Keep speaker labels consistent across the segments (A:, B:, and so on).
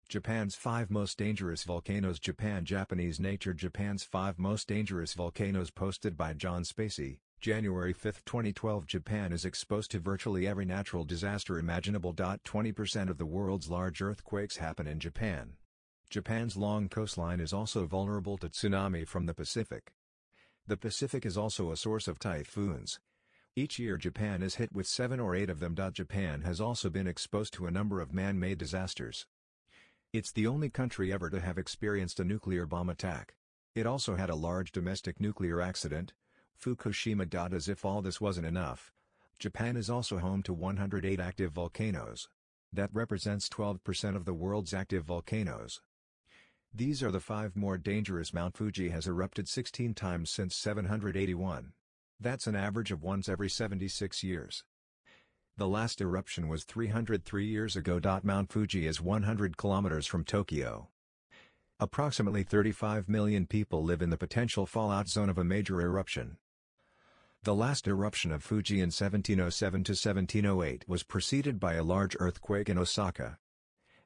A: Japan's 5 Most Dangerous Volcanoes. Japanese Nature. Japan's 5 Most Dangerous Volcanoes, posted by John Spacey, January 5, 2012. Japan is exposed to virtually every natural disaster imaginable. 20% of the world's large earthquakes happen in Japan. Japan's long coastline is also vulnerable to tsunami from the Pacific. The Pacific is also a source of typhoons. Each year Japan is hit with 7 or 8 of them. Japan has also been exposed to a number of man-made disasters. It's the only country ever to have experienced a nuclear bomb attack. It also had a large domestic nuclear accident, Fukushima. As if all this wasn't enough, Japan is also home to 108 active volcanoes. That represents 12% of the world's active volcanoes. These are the 5 more dangerous. Mount Fuji has erupted 16 times since 781. That's an average of once every 76 years. The last eruption was 303 years ago. Mount Fuji is 100 kilometers from Tokyo. Approximately 35 million people live in the potential fallout zone of a major eruption. The last eruption of Fuji in 1707 to 1708 was preceded by a large earthquake in Osaka.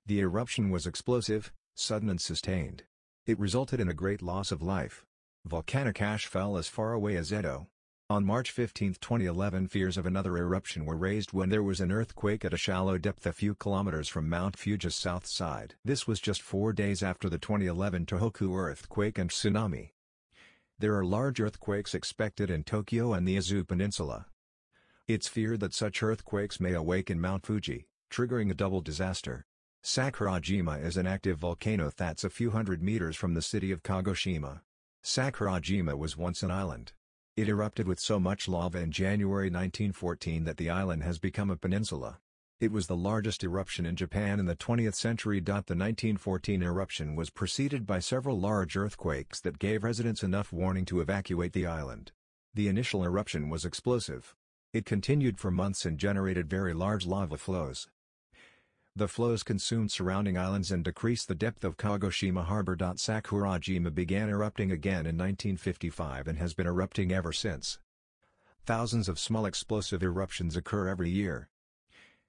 A: The eruption was explosive, sudden and sustained. It resulted in a great loss of life. Volcanic ash fell as far away as Edo. On March 15, 2011, fears of another eruption were raised when there was an earthquake at a shallow depth a few kilometers from Mount Fuji's south side. This was just 4 days after the 2011 Tohoku earthquake and tsunami. There are large earthquakes expected in Tokyo and the Izu Peninsula. It's feared that such earthquakes may awaken Mount Fuji, triggering a double disaster. Sakurajima is an active volcano that's a few hundred meters from the city of Kagoshima. Sakurajima was once an island. It erupted with so much lava in January 1914 that the island has become a peninsula. It was the largest eruption in Japan in the 20th century. The 1914 eruption was preceded by several large earthquakes that gave residents enough warning to evacuate the island. The initial eruption was explosive. It continued for months and generated very large lava flows. The flows consumed surrounding islands and decreased the depth of Kagoshima harbor. Sakurajima began erupting again in 1955 and has been erupting ever since. Thousands of small explosive eruptions occur every year.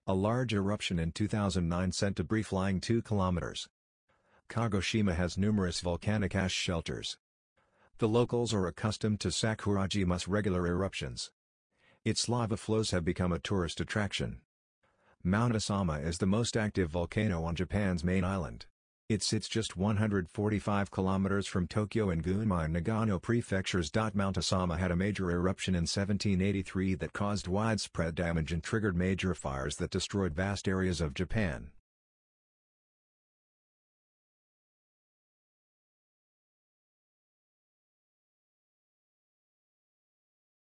A: A large eruption in 2009 sent debris flying 2 kilometers. Kagoshima has numerous volcanic ash shelters. The locals are accustomed to Sakurajima's regular eruptions. Its lava flows have become a tourist attraction. Mount Asama is the most active volcano on Japan's main island. It sits just 145 kilometers from Tokyo in Gunma and Nagano prefectures. Mount Asama had a major eruption in 1783 that caused widespread damage and triggered major fires that destroyed vast areas of Japan.